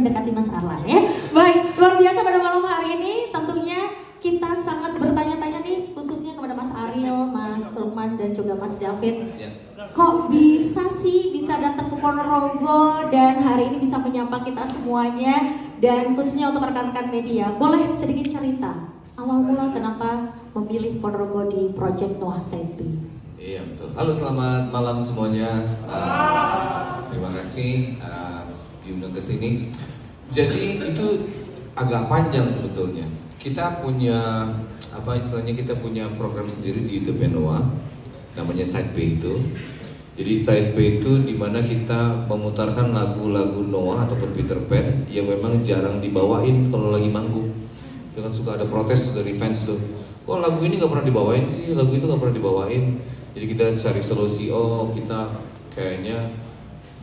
mendekati Mas Arlan ya. Baik, luar biasa pada malam hari ini tentunya kita sangat bertanya-tanya nih khususnya kepada Mas Ariel, Mas Lukman dan juga Mas David. Ya. Kok bisa datang ke Ponorogo dan hari ini bisa menyapa kita semuanya dan khususnya untuk rekan-rekan media. Boleh sedikit cerita awal mula kenapa memilih Ponorogo di Project Noah Saidpi? Iya betul. Halo, selamat malam semuanya. Terima kasih diundang ke sini. Jadi itu agak panjang sebetulnya. Kita punya kita punya program sendiri di YouTube Noah, namanya Side B itu. Jadi Side B itu dimana kita memutarkan lagu-lagu Noah ataupun Peter Pan yang memang jarang dibawain kalau lagi manggung. Itu kan suka ada protes dari fans tuh. Kok lagu ini nggak pernah dibawain sih? Lagu itu nggak pernah dibawain. Jadi kita cari solusi. Oh, kita kayaknya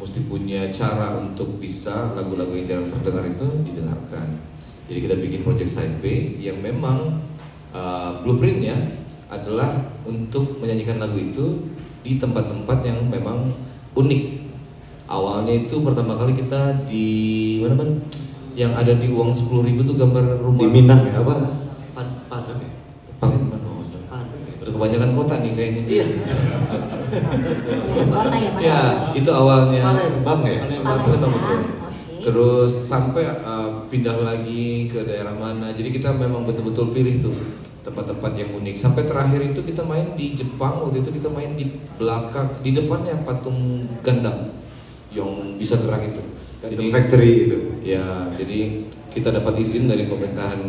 mesti punya cara untuk bisa lagu-lagu yang jarang terdengar itu didengarkan. Jadi kita bikin project Side B yang memang blueprintnya adalah untuk menyanyikan lagu itu di tempat-tempat yang memang unik. Awalnya itu pertama kali kita di mana kan? Yang ada di uang 10.000 tuh gambar rumah. Di Minang ya apa? Padang ya? Palembang, udah kebanyakan kota nih kayaknya. Iya. Kota ya Mas? Ya, itu awalnya. Palembang ya? Palembang betul. Terus sampai pindah lagi ke daerah mana. Jadi kita memang betul-betul pilih tuh tempat-tempat yang unik. Sampai terakhir itu kita main di Jepang. Waktu itu kita main di belakang, di depannya patung Gundam yang bisa gerak itu. Jadi factory itu. Ya, jadi kita dapat izin dari pemerintahan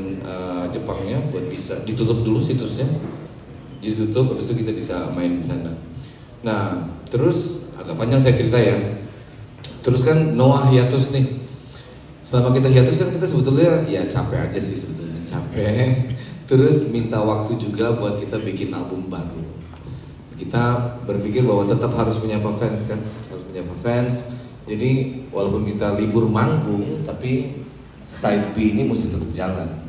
Jepangnya buat bisa ditutup dulu situsnya. Ditutup, habis itu kita bisa main di sana. Nah, terus agak panjang saya cerita ya. Terus kan Noah hiatus nih. Selama kita hiatus kan kita sebetulnya ya capek aja sih sebetulnya, capek. Terus minta waktu juga buat kita bikin album baru. Kita berpikir bahwa tetap harus menyapa fans kan, harus menyapa fans. Jadi walaupun kita libur manggung, tapi Side B ini mesti tetap jalan.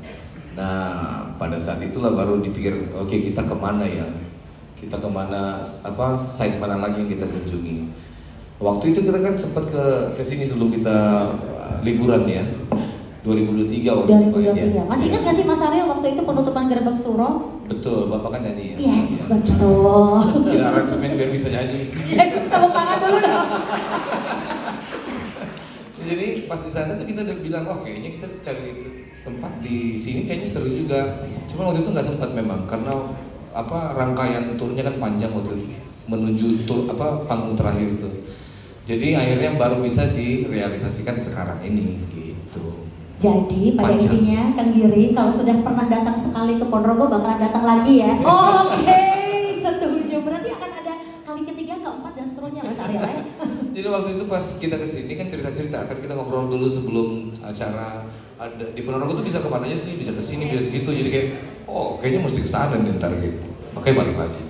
Nah pada saat itulah baru dipikir, oke, kita kemana ya? Kita kemana? Side mana lagi yang kita kunjungi? Waktu itu kita kan sempat ke sini sebelum kita liburan ya, 2023 waktu itu. 2023. Masih ingat nggak sih Mas Ariel waktu itu penutupan Gerbang Suro? Betul, Bapak kan nyanyi ya? Yes, betul. Kita aransemen biar bisa nyanyi. Yes, tepuk tangan dulu dong. Jadi pas di sana tuh kita udah bilang, oh kayaknya kita cari tempat di sini kayaknya seru juga. Cuma waktu itu nggak sempat memang karena rangkaian turnya kan panjang waktu itu menuju tur panggung terakhir itu. Jadi akhirnya baru bisa direalisasikan sekarang ini gitu. Jadi pada Panjang. intinya Kang Giri kalau sudah pernah datang sekali ke Ponorogo bakalan datang lagi ya. Oke, setuju. Berarti akan ada kali ketiga, keempat dan seterusnya Mas Ariel ya. Jadi waktu itu pas kita kesini kan cerita-cerita, kan kita ngobrol dulu sebelum acara. Ada di Ponorogo tuh bisa kemana aja sih, bisa kesini, bisa gitu. Jadi kayak, oh kayaknya mesti kesana nih ntar gitu. Makanya balik lagi.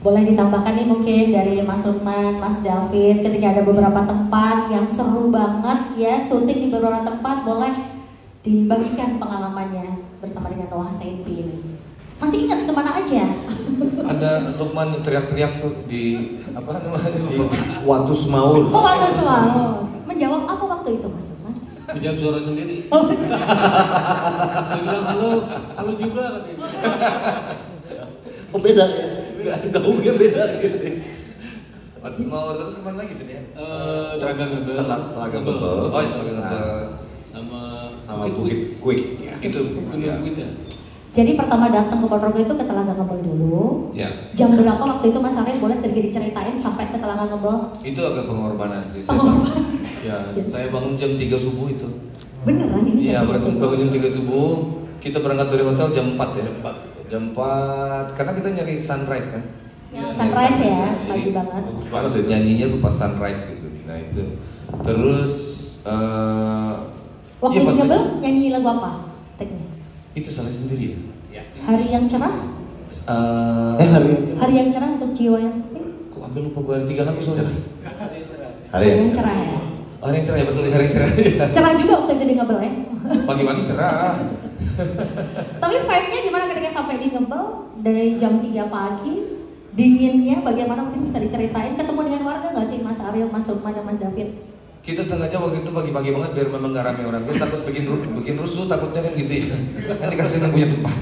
Boleh ditambahkan nih mungkin dari Mas Lukman, Mas David, ketika ada beberapa tempat yang seru banget ya, syuting di beberapa tempat, boleh dibagikan pengalamannya bersama dengan Noah Saidpi ini. Masih ingat kemana aja? Ada Lukman teriak-teriak tuh di Watu Semaul. Oh, Watu Semaul. Menjawab apa waktu itu Mas Lukman? Menjawab suara sendiri. Oh. Dia bilang halo juga katanya. Oh beda ya? Gaungnya beda gitu. Watu Semaul, terus kemana lagi Vin ya? Telaga Ngebel. Telaga Ngebel. Oh ya, Telaga Ngebel. Sama Bukit Quick ya. Itu ya. Bukit ya. Jadi pertama datang ke Ponorogo itu ke Telaga Ngebel dulu. Ya. Jam berapa waktu itu Mas Ariel, boleh sedikit diceritain sampai ke Telaga Ngebel? Itu agak pengorbanan sih. Pengorbanan. Yes. Saya bangun jam 3 subuh itu. Beneran ini? Iya, jam bangun jam 3 subuh. Kita berangkat dari hotel jam 4 ya. Jam 4 karena kita nyari sunrise kan. Ya, sunrise ya, pagi Jadi, banget. Pas nyanyinya tuh pas sunrise gitu. Nah itu. Terus Waktu di Ngebel nyanyi lagu apa? Teknya? Itu salah sendiri ya. Hari yang cerah? Hari yang cerah untuk jiwa yang sepi? Kok ambil lupa gue ada 3 lagu soalnya. Hari yang cerah ya. Hari yang cerah ya, betul, hari yang cerah. Cerah juga waktu itu di Ngebel ya. Pagi-pagi cerah. Tapi vibe-nya gimana ketika sampai di Ngebel dari jam 3 pagi? Dinginnya bagaimana mungkin bisa diceritain? Ketemu dengan warga nggak sih Mas Ariel, Mas Lukman, dan Mas David? Kita sengaja waktu itu pagi-pagi banget biar memang gak rame orang. Kita takut bikin rusuh, takutnya kan gitu ya. Nanti kasih punya tempat.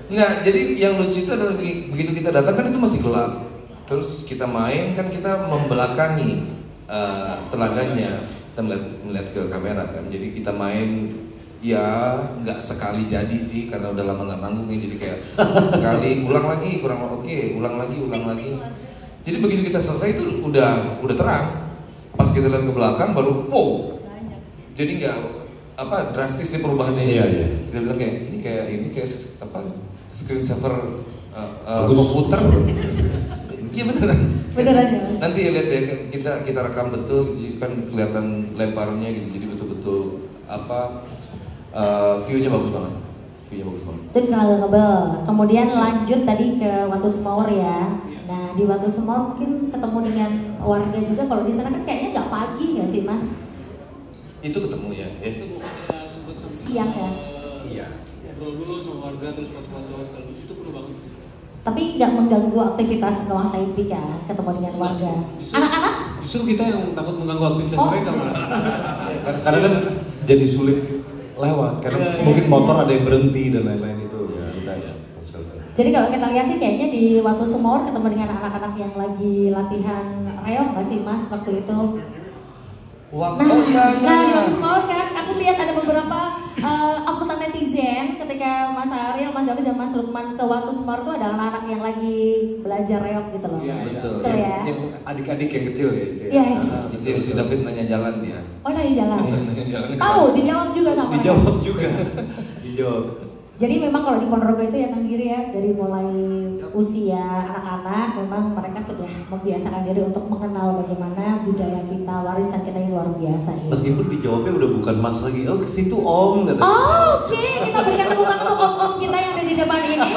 Enggak, jadi yang lucu itu adalah begitu kita datang kan itu masih gelap. Terus kita main kan kita membelakangi telaganya. Kita melihat ke kamera kan. Jadi kita main ya nggak sekali jadi sih karena udah lama nggak manggung ya. Jadi kayak sekali ulang lagi kurang oke, ulang lagi. Jadi begitu kita selesai itu udah terang. Pas kita lihat ke belakang baru wow. Jadi nggak drastis sih perubahannya. Iya. Kita bilang ini kayak screen saver komputer. Iya beneran. Ya. Nanti lihat ya kita rekam betul, kan kelihatan lebarnya gitu. Jadi betul-betul view-nya bagus banget. Itu di Tenaga Ngebel. Kemudian lanjut tadi ke Watu Semawur ya. Nah di Watu Semawur mungkin ketemu dengan warga juga. Kalau di sana kan kayaknya nggak pagi nggak sih Mas? Itu ketemu ya. Itu sempet Siang ya. Iya. Ngobrol dulu sama warga terus foto-foto sekali. Itu perlu banget sih. Tapi nggak mengganggu aktivitas Noah Saidpi kan, ketemu dengan warga. Anak-anak? Justru kita yang takut mengganggu aktivitas mereka malah. Karena kan jadi sulit lewat karena mungkin motor ada yang berhenti dan lain-lain itu. Jadi kalau kita lihat sih kayaknya di Watu Semawur ketemu dengan anak-anak yang lagi latihan reog nggak sih Mas waktu itu? Nah di Watu Semawur kan aku lihat ada beberapa uploadan netizen ketika Mas Ariel, Mas David dan Mas Lukman ke Watu Semawur itu ada anak-anak yang lagi belajar reog gitu loh. Iya, betul. Ya. Yang adik-adik yang kecil ya itu. Yes. Itu si David nanya jalan dia. Oh nanya jalan. Nanya jalan. Tahu dijawab juga sama. Dijawab. Jadi memang kalau di Ponorogo itu ya Kang Giri ya, dari mulai usia anak-anak memang mereka sudah membiasakan diri untuk mengenal bagaimana budaya kita, warisan kita yang luar biasa ya. Meskipun dijawabnya udah bukan Mas lagi, oh ke situ Om kata. Oh, oke, kita berikan tepuk tangan untuk om-om kita yang ada di depan ini.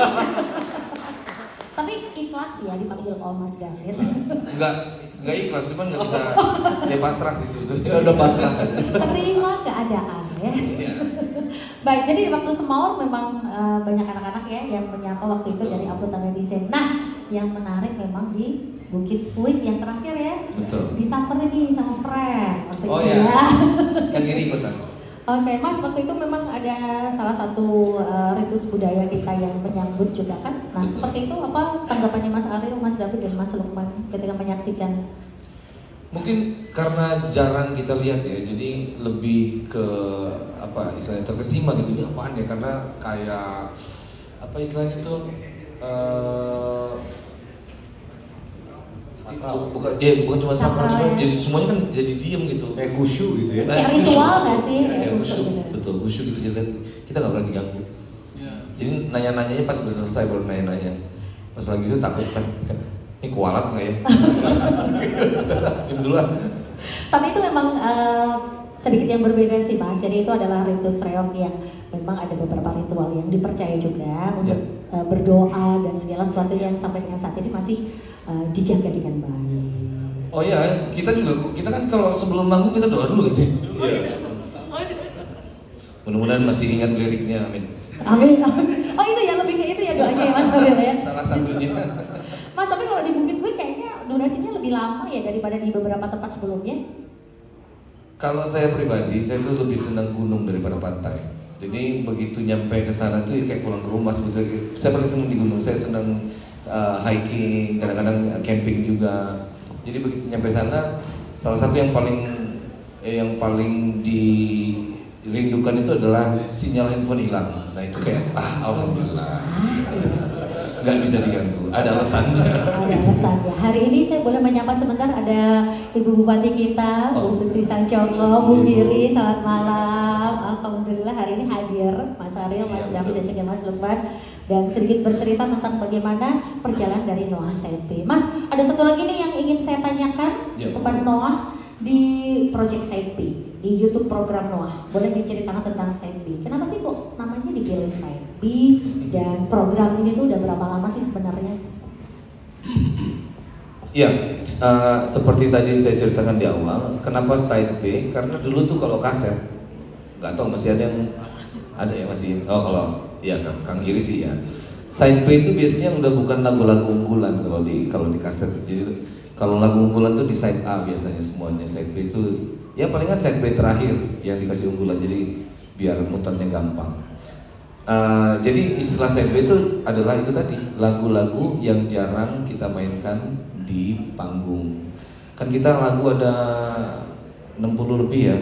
Tapi ikhlas ya dipanggil Om Mas David. Enggak ikhlas, cuman nggak bisa dia pasrah sih sebetulnya. Ya udah pasrah. Terima keadaan ya. Iya. Baik, jadi di Waktu Semawur memang banyak anak-anak ya yang menyapa waktu itu dari uploadan netizen. Nah, yang menarik memang di Bukit Puik yang terakhir ya. Betul. Disamperin nih sama friend waktu Oh itu ya. ya. Yang ini ikutan. Oke, Mas, waktu itu memang ada salah satu ritus budaya kita yang menyambut juga kan. Nah, seperti itu apa tanggapannya Mas Ariel, Mas David dan Mas Lukman ketika menyaksikan? Mungkin karena jarang kita lihat ya, jadi lebih ke istilahnya terkesima gitu. Ini apaan ya? Karena kayak istilahnya itu bukan cuma sakral, cuma jadi semuanya kan jadi diem gitu. Kayak khusyuk gitu ya. Kayak ritual nggak sih? Kayak Khusyuk khusyuk, gitu. betul khusyuk gitu. Jadi kita nggak pernah diganggu. Jadi nanya-nanyanya pas udah selesai baru nanya-nanya. Pas lagi itu takut kan ini kualat nggak ya? Duluan. Tapi itu memang sedikit yang berbeda sih Mas. Jadi itu adalah ritus reog yang memang ada beberapa ritual yang dipercaya juga untuk berdoa dan segala sesuatu yang sampai dengan saat ini masih dijaga dengan baik. Oh iya, kita kan kalau sebelum manggung kita doa dulu gitu. Iya. Mudah-mudahan masih ingat liriknya, amin. Amin. Oh itu ya lebih ke itu ya doanya ya Mas Ariel ya. Salah satunya. Mas, tapi kalau di Bukit Puik kayaknya durasinya lebih lama ya daripada di beberapa tempat sebelumnya. Kalau saya pribadi, saya tuh lebih senang gunung daripada pantai. Jadi begitu nyampe ke sana tuh kayak pulang ke rumah sebetulnya. Saya paling senang di gunung. Saya senang hiking, kadang-kadang camping juga. Jadi begitu nyampe sana, salah satu yang paling dirindukan itu adalah sinyal handphone hilang. Nah itu kayak alhamdulillah. Nggak bisa diganggu, ada alasannya. Ada alasannya. Hari ini saya boleh menyapa sebentar ada Ibu Bupati kita, Bu Susi Sancoko, Bu Giri, selamat malam. Alhamdulillah hari ini hadir Mas Ariel, Mas David dan juga Mas Lukman dan sedikit bercerita tentang bagaimana perjalanan dari Noah Saidpi. Mas, ada satu lagi nih yang ingin saya tanyakan kepada Noah di Project Saidpi, di YouTube program Noah. Boleh diceritakan tentang Saidpi? Kenapa sih kok namanya dipilih Saidpi dan program ini tuh udah berapa lama sih sebenarnya? Iya, seperti tadi saya ceritakan di awal, kenapa side B? Karena dulu tuh kalau kaset, nggak tahu masih ada ya masih. Oh kalau ya Kang Giri sih ya. Side B itu biasanya udah bukan lagu-lagu unggulan kalau di kaset. Jadi Kalau lagu unggulan tuh di side A biasanya semuanya, side B itu ya palingan side B terakhir yang dikasih unggulan, jadi biar muternya gampang. Jadi istilah side B itu adalah itu tadi, lagu-lagu yang jarang kita mainkan di panggung. Kan kita lagu ada 60 lebih ya.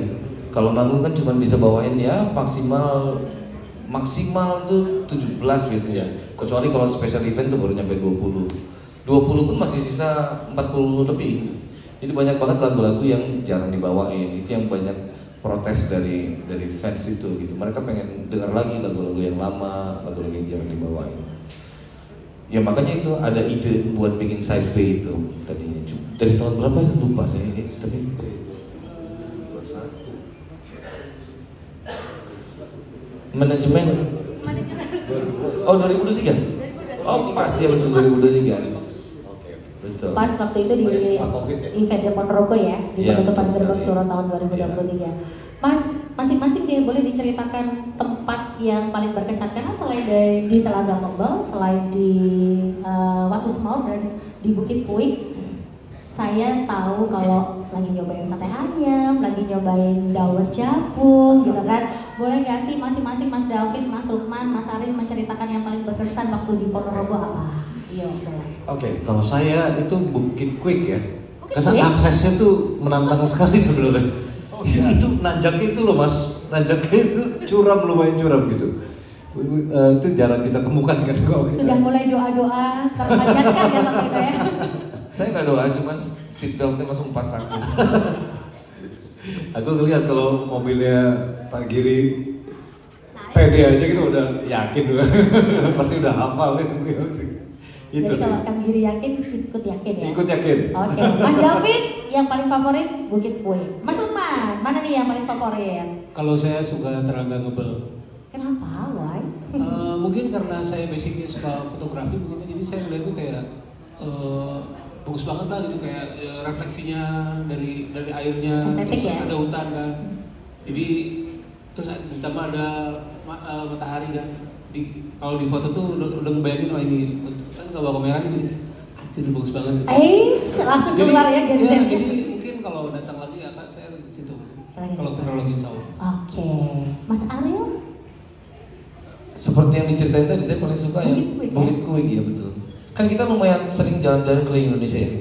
Kalau manggung kan cuma bisa bawain ya maksimal itu 17 biasanya. Kecuali kalau special event tuh baru nyampe 20 pun masih sisa 40 lebih. Jadi banyak banget lagu-lagu yang jarang dibawain. Itu yang banyak protes dari fans itu gitu. Mereka pengen dengar lagi lagu-lagu yang lama, lagu-lagu yang jarang dibawain. Ya makanya itu ada ide buat bikin side B itu tadinya. Dari tahun berapa saya lupa saya ini, tapi manajemen. Oh 2023. Oh pas ya, betul 2023. Betul. Pas waktu itu di event Ponorogo ya, di penutupan Gerbang Suara tahun 2023. Mas, masing-masing dia boleh diceritakan tempat yang paling berkesan, karena selain di Telaga Mebel, selain di Watu Semau dan di Bukit Kuik, saya tahu kalau lagi nyobain sate ayam, lagi nyobain dawet Japung gitu kan. Boleh gak sih masing-masing Mas David, Mas Lukman, Mas Arin menceritakan yang paling berkesan waktu di Ponorogo apa? Iya, boleh. Oke, kalau saya itu Bukit Kuik ya. Karena aksesnya tuh menantang sekali sebenarnya. Itu nanjaknya itu loh Mas, nanjaknya itu lumayan curam gitu. Itu jarang kita temukan kan kok. Sudah mulai doa-doa terpanjatkan ya Pak Eko ya. Saya nggak doa, cuman seatbeltnya langsung pasang. Aku ngeliat kalau mobilnya Pak Giri pede aja gitu udah yakin udah. Pasti udah hafal itu. Jadi Sih. kalau Kang Giri yakin, ikut yakin ya? Ikut yakin. Oke, Mas David yang paling favorit Bukit Kuik. Mas Lukman, mana nih yang paling favorit? Kalau saya suka Telaga Ngebel. Kenapa? Why? Mungkin karena saya basicnya suka fotografi, mungkin jadi saya melihat itu kayak bagus banget lah gitu, kayak refleksinya dari airnya. Estetik ya? Ada hutan kan. Jadi terus ditambah ada matahari kan. Kalau di foto tuh udah ngebayangin, wah ini kan nggak bawa kamera gitu, jadi bagus banget. Langsung keluar ya gensetnya. Jadi mungkin kalau datang lagi akan saya di situ. Kalau kronologi insya Allah. Oke, Mas Ariel? Seperti yang diceritain tadi, saya paling suka yang Bukit Kuik ya betul. Kan kita lumayan sering jalan-jalan keliling Indonesia ya.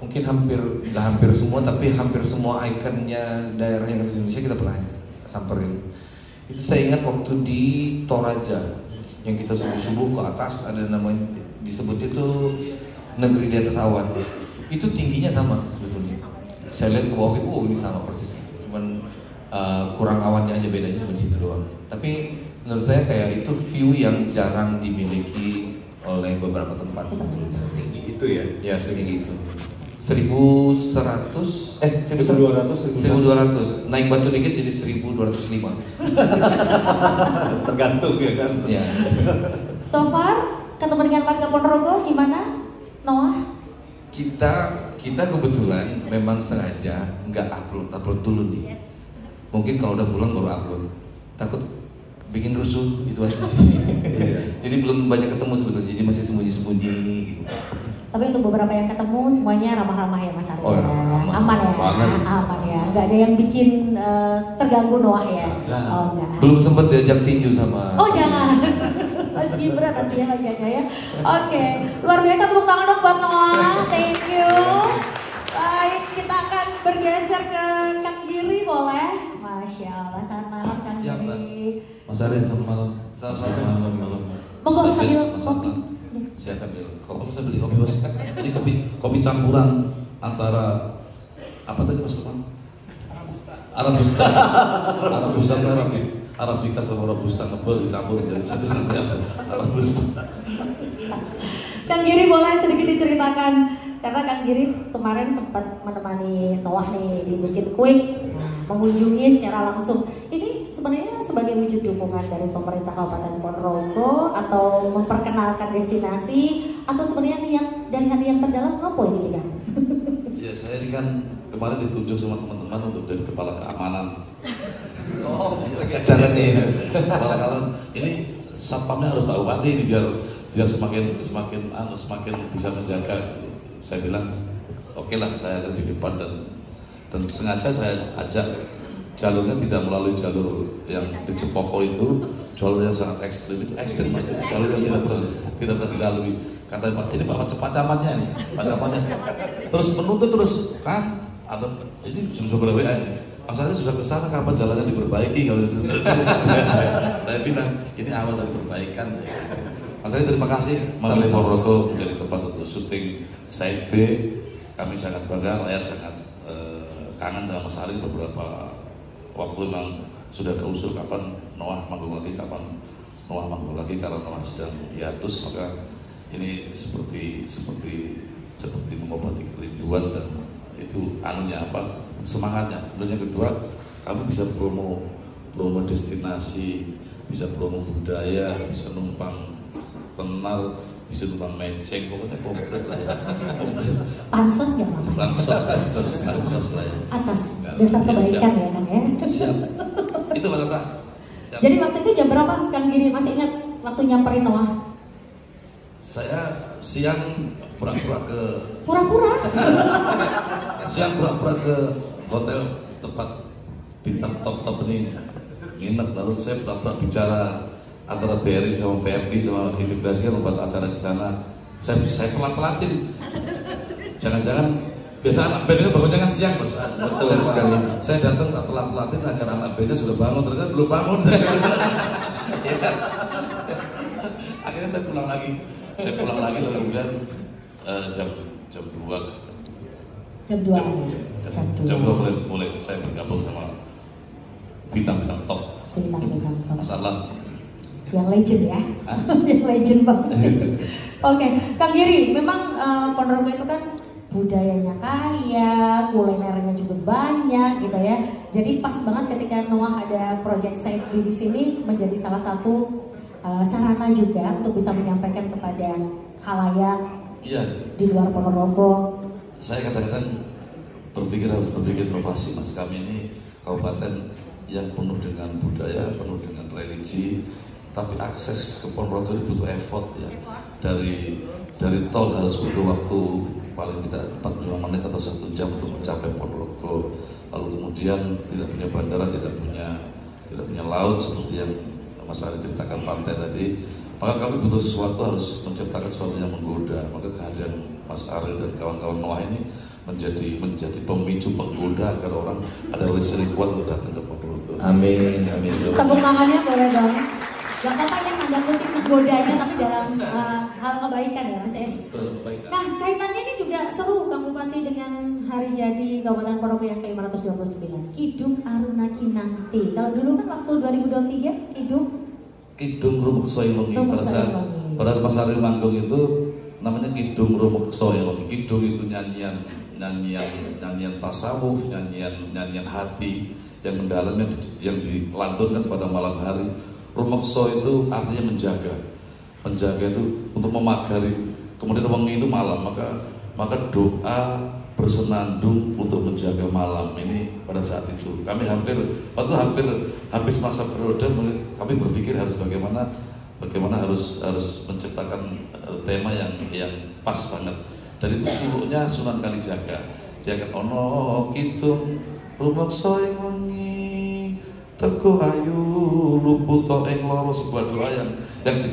Mungkin nggak hampir semua, tapi hampir semua ikonnya daerah yang ada di Indonesia kita pernah samperin. Itu saya ingat waktu di Toraja, yang kita subuh-subuh ke atas ada namanya disebut itu negeri di atas awan. Itu tingginya sama sebetulnya. Saya lihat ke bawah itu, ini sama persis. Cuman kurang awannya aja, bedanya cuma di situ doang. Tapi menurut saya kayak itu view yang jarang dimiliki oleh beberapa tempat sebetulnya. Tinggi itu ya? Ya setinggi itu. 1100, 1200. Naik batu dikit jadi 1205. Tergantung ya kan? Ya. So far, ketemu dengan warga Ponorogo gimana? Noah? Kita kebetulan memang sengaja nggak upload dulu nih. Mungkin kalau udah pulang baru upload. Takut bikin rusuh itu aja sih. Jadi belum banyak ketemu sebetulnya, jadi masih sembunyi-sembunyi gitu. Tapi untuk beberapa yang ketemu semuanya ramah-ramah ya Mas Ariel. Oh, ramah. Aman ya? Aman ya. Nggak ada yang bikin terganggu Noah ya? Oh enggak. Belum sempat diajak tinju sama. Oh jangan. Masih berat nanti ya Mas Jaga ya. Oke, luar biasa, tepuk tangan dong buat Noah. Thank you. Baik, kita akan bergeser ke Kang Giri boleh? Masya Allah, selamat malam Kang Giri. Mas Ariel, selamat malam. Selamat malam. Monggo sambil kopi. Saya sambil Kopi bisa beli kopi bos. Ini kopi campuran antara apa tadi Mas Lukman? Arabusta. Arabusta itu Arabika sama Robusta ngebel dicampur jadi satu Arabusta. Kang Giri boleh sedikit diceritakan, karena Kang Giri kemarin sempat menemani Noah nih di Bukit Kuik, mengunjungi secara langsung. Ini sebenarnya sebagai wujud dukungan dari pemerintah Kabupaten Ponorogo atau memperkenalkan destinasi, atau sebenarnya niat dari hati yang terdalam apa ini kan? Ya saya ini kan kemarin ditunjuk sama teman-teman untuk jadi kepala keamanan. Oh, bisa Acaranya ya. Kepala keamanan ini satpamnya harus Pak Bupati ini biar semakin bisa menjaga. Saya bilang oke lah saya ada di depan dan sengaja saya ajak jalurnya tidak melalui jalur yang di Cepoko itu, jalur yang sangat ekstrim itu ekstrim mas, jalur yang tidak pernah dilalui. Kata Pak, ini Pak Camatnya nih, Pak Camatnya. Terus menuntut terus kan, ada ini sudah berapa Mas Ari sudah kesana, kapan jalannya diperbaiki kalau itu? Saya bilang ini awal dari perbaikan. Mas Ari terima kasih. Malam Ponorogo menjadi tempat untuk syuting Side B. Kami sangat bangga, rakyat sangat kangen sama Mas Ari. Beberapa waktu memang sudah ada usul kapan Noah manggung lagi, karena Noah sedang hiatus, maka ini seperti mengobati kerinduan dan itu anunya apa semangatnya. Kemudian yang kedua, kamu bisa promo destinasi, bisa promo budaya, bisa numpang tenar, bisa numpang menceng, pokoknya komplit lah ya. Pansos nggak apa-apa? Pansos lah ya. Atas dasar kebaikan ya Kang ya. Siap. Itu Mbak Tata. Jadi waktu itu jam berapa Kang Giri? Masih ingat waktu nyamperin Noah? Saya siang pura-pura ke hotel tempat bintang top ini nginep, lalu saya pura-pura bicara antara BRI sama PMI sama imigrasi kan membuat acara di sana. Saya telat-telatin. Jangan-jangan biasa anak bandnya bangun jangan siang bos. Betul sekali. Saya datang tak telat-telatin agar anak bandnya sudah bangun, ternyata belum bangun. Akhirnya saya pulang lagi lalu kemudian jam 2 mulai saya bergabung sama bintang-bintang top. Mas Arlan yang legend ya. Yang legend banget. Oke, Kang Giri, memang Ponorogo itu kan budayanya kaya, kulinernya juga banyak gitu ya. Jadi pas banget ketika Noah ada project Side B di sini menjadi salah satu sarana juga untuk bisa menyampaikan kepada khalayak di luar Ponorogo. Saya kadang-kadang harus berpikir inovasi mas. Kami ini kabupaten yang penuh dengan budaya, penuh dengan religi, tapi akses ke Ponorogo itu butuh effort ya. Dari tol harus butuh waktu paling tidak 45 menit atau 1 jam untuk mencapai Ponorogo. Lalu kemudian tidak punya bandara, tidak punya laut seperti yang Mas Ari ceritakan pantai tadi. Maka kami butuh sesuatu, harus menciptakan sesuatu yang menggoda. Maka kehadiran Mas Ari dan kawan-kawan Noah ini menjadi pemicu penggoda agar orang ada listening kuat untuk datang ke Ponorogo. Amin. Tepuk tangannya boleh dong. Gak apa-apa yang ada kutip menggodanya, tapi dalam hal kebaikan ya Mas. Nah kaitannya ini juga seru Kang Bupati dengan hari jadi Kabupaten Ponorogo yang ke-529, Kidung Aruna Kinanti. Kalau dulu kan waktu 2023 Kidung Rumekso Ilongi. Pada Mas Ari manggung itu namanya Kidung Rumekso Ilongi. Kidung itu nyanyian tasawuf, nyanyian hati yang mendalam yang dilantunkan pada malam hari. Rumekso itu artinya menjaga itu untuk memagari. Kemudian wengi itu malam, maka doa bersenandung untuk menjaga malam ini pada saat itu. Kami hampir habis masa periode, kami berpikir harus bagaimana harus menciptakan tema yang pas banget. Dan itu suluknya Sunan Kalijaga. Dia akan ono kidung rumekso ing wengi teguh ayu luputo ing loro, sebuah doa yang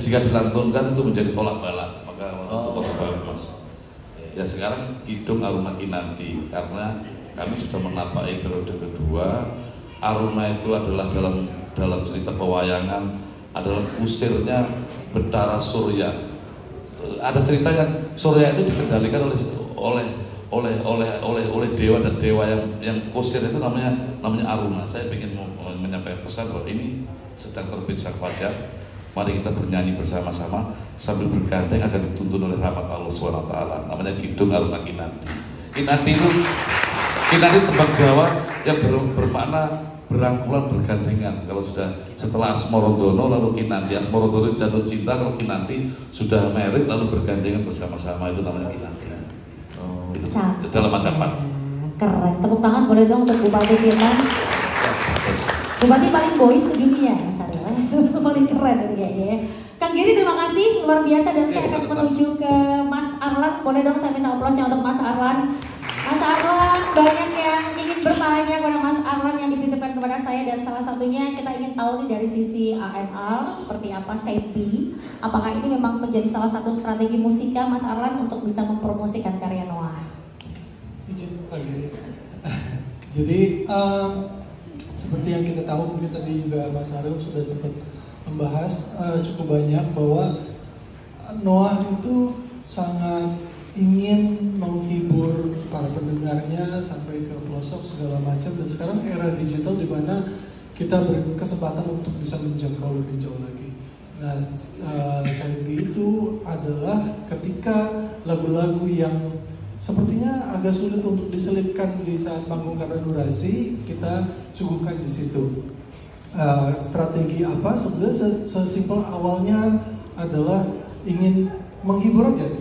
jika dilantunkan itu menjadi tolak balak. Maka tolak balak mas. Ya sekarang Kidung Aruna Kinanti karena kami sudah menapaki periode kedua. Aruna itu adalah dalam cerita pewayangan adalah usirnya Betara Surya. Ada cerita yang Surya itu dikendalikan oleh dewa dan dewa yang kusir itu namanya Aruna. Saya ingin menyampaikan pesan bahwa ini sedang terbit sang fajar. Mari kita bernyanyi bersama-sama sambil bergandeng agar dituntun oleh rahmat Allah SWT. Namanya Kidung Aruna Kinanti. Kinanti tembang Jawa yang bermakna berangkulan bergandengan. Kalau setelah Asmorodono lalu Kinanti, Asmorodono jatuh cinta, kalau Kinanti sudah merit lalu bergandengan bersama-sama, itu namanya Kinanti. Itu dalam Macapat. Keren. Tepuk tangan boleh dong untuk Bupati kita. Bupati paling boys sedunia Mas Ari. Paling keren ini kayaknya ya. Kang Giri terima kasih luar biasa dan saya akan menuju ke Mas Arlan. Boleh dong saya minta aplausnya untuk Mas Arlan. Mas Arlan, banyak yang ingin bertanya kepada Mas Arlan yang dititipkan kepada saya, dan salah satunya kita ingin tahu nih dari sisi AMR seperti apa Side B. Apakah ini memang menjadi salah satu strategi musika Mas Arlan untuk bisa mempromosikan karya Noah? Jadi seperti yang kita tahu, mungkin tadi juga Mas Ariel sudah sempat membahas cukup banyak bahwa Noah itu sangat ingin menghibur para pendengarnya sampai ke pelosok segala macam, dan sekarang era digital di mana kita berkesempatan untuk bisa menjangkau lebih jauh lagi. Nah, Side B itu adalah ketika lagu-lagu yang sepertinya agak sulit untuk diselipkan di saat panggung karena durasi, kita suguhkan di situ. Strategi apa? Sebenarnya sesimpel awalnya adalah ingin menghibur aja.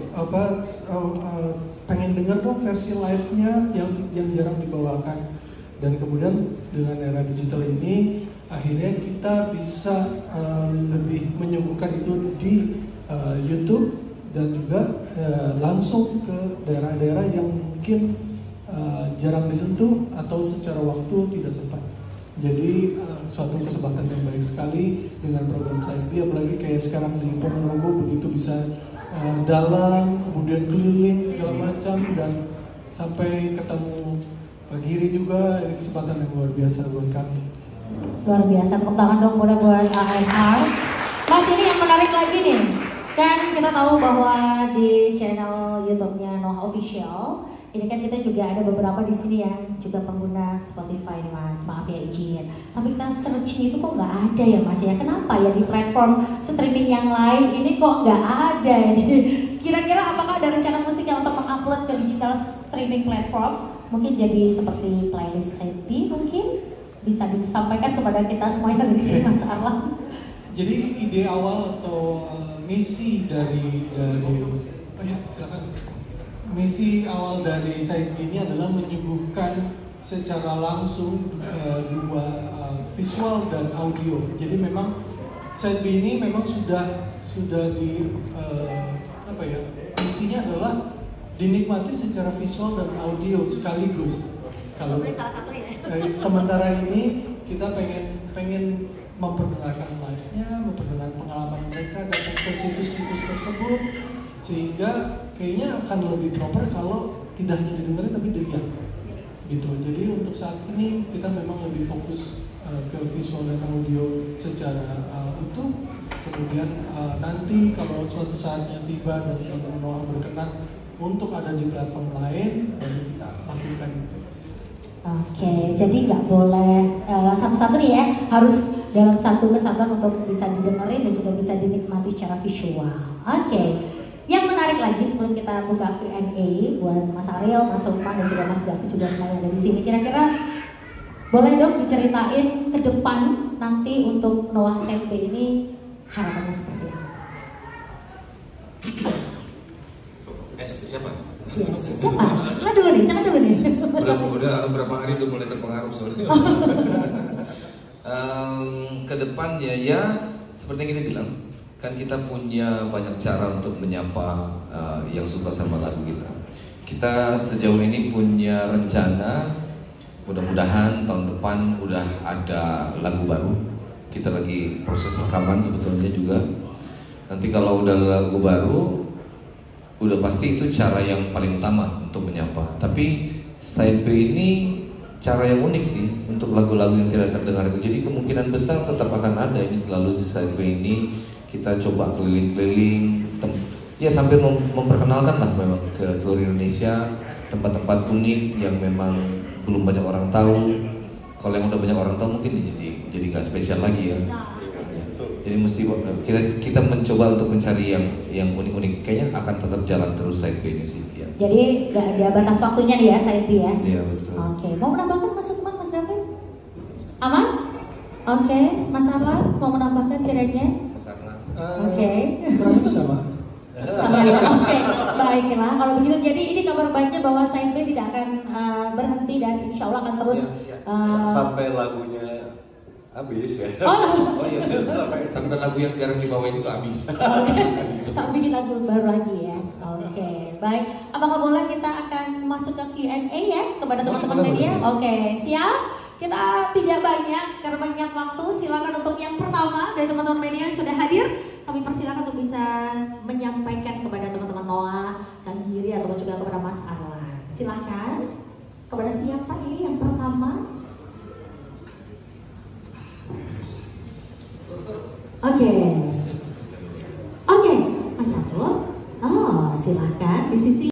Pengen dengar dong versi live-nya yang jarang dibawakan. Dan kemudian dengan era digital ini, akhirnya kita bisa lebih menyuguhkan itu di YouTube, dan juga langsung ke daerah-daerah yang mungkin jarang disentuh atau secara waktu tidak sempat. Jadi suatu kesempatan yang baik sekali dengan program Side B, apalagi kayak sekarang di Ponorogo begitu bisa dalam, kemudian keliling segala macam, dan sampai ketemu Pak Giri juga. Ini kesempatan yang luar biasa buat kami. Luar biasa, tepuk tangan dong boleh buat AMR. Mas, ini yang menarik lagi nih. Kan kita tahu bahwa di channel YouTube-nya Noah Official ini kan kita juga ada beberapa di sini yang juga pengguna Spotify nih Mas, maaf ya izin. Tapi kita searching itu kok nggak ada ya Mas ya? Kenapa ya di platform streaming yang lain ini kok nggak ada ini? Kira-kira apakah ada rencana musik yang untuk mengupload ke digital streaming platform? Mungkin jadi seperti playlist Side B mungkin bisa disampaikan kepada kita semua yang ada di sini Mas Arlan. Jadi ide awal atau misi dari silakan. Misi awal dari Side B ini adalah menyuguhkan secara langsung dua visual dan audio. Jadi memang Side B ini memang sudah di misinya adalah dinikmati secara visual dan audio sekaligus. Kalau salah satu ya. Sementara ini kita pengen memperkenalkan live-nya, memperkenalkan pengalaman mereka datang ke situs-situs tersebut, sehingga kayaknya akan lebih proper kalau tidak hanya didengarin tapi dilihat gitu. Jadi untuk saat ini kita memang lebih fokus ke visual dan audio secara utuh. Kemudian nanti kalau suatu saatnya tiba dan teman-teman Noah berkenan untuk ada di platform lain, baru kita lakukan itu. Oke, jadi nggak boleh satu-satu nih ya, harus dalam satu kesatuan untuk bisa didengerin dan juga bisa dinikmati secara visual. Oke, yang menarik lagi sebelum kita buka Q&A buat Mas Ariel, Mas Sulman dan juga Mas David juga semua yang ada di sini. Kira-kira boleh dong diceritain ke depan nanti untuk Noah Side B ini harapannya seperti apa? Siapa? Yes, siapa dulu nih? Udah berapa hari udah mulai terpengaruh soalnya. Kedepannya ya seperti yang kita bilang, kan kita punya banyak cara untuk menyapa yang suka sama lagu kita. Kita sejauh ini punya rencana, mudah-mudahan tahun depan udah ada lagu baru. Kita lagi proses rekaman sebetulnya juga. Nanti kalau udah lagu baru, udah pasti itu cara yang paling utama untuk menyapa. Tapi Side B ini cara yang unik sih untuk lagu-lagu yang tidak terdengar itu. Jadi kemungkinan besar tetap akan ada ini selalu si Side B ini. Kita coba keliling-keliling, ya sambil memperkenalkan lah memang ke seluruh Indonesia tempat-tempat unik yang memang belum banyak orang tahu. Kalau yang udah banyak orang tahu mungkin jadi nggak spesial lagi ya. Jadi mesti kita mencoba untuk mencari yang unik-unik. Kayaknya akan tetap jalan terus Side B ini sih. Ya. Jadi nggak ada batas waktunya nih ya Side B ya? Iya betul. Oke, mau menambahkan Mas Lukman, Mas David? Aman? Oke, Mas Arlan mau menambahkan kiranya? Mas Arlan. Oke. Kurang lebih sama. Sama ya. Oke, baiklah. Kalau begitu jadi ini kabar baiknya bahwa Side B tidak akan berhenti dan insya Allah akan terus sampai lagunya Habis ya. Oh iya, sampai lagu yang jarang dibawain itu habis. Tak bikin lagu baru lagi ya. Oke, baik. Apakah boleh kita akan masuk ke Q&A ya kepada teman-teman media? Oke, siap. Kita tidak banyak karena mengingat waktu. Silakan untuk yang pertama dari teman-teman media yang sudah hadir. Kami persilakan untuk bisa menyampaikan kepada teman-teman Noah, Kang Giri atau juga kepada Mas Arlan. Silakan. Kepada siapa ini yang pertama? Oke, Mas Satur. Oh, silakan di sisi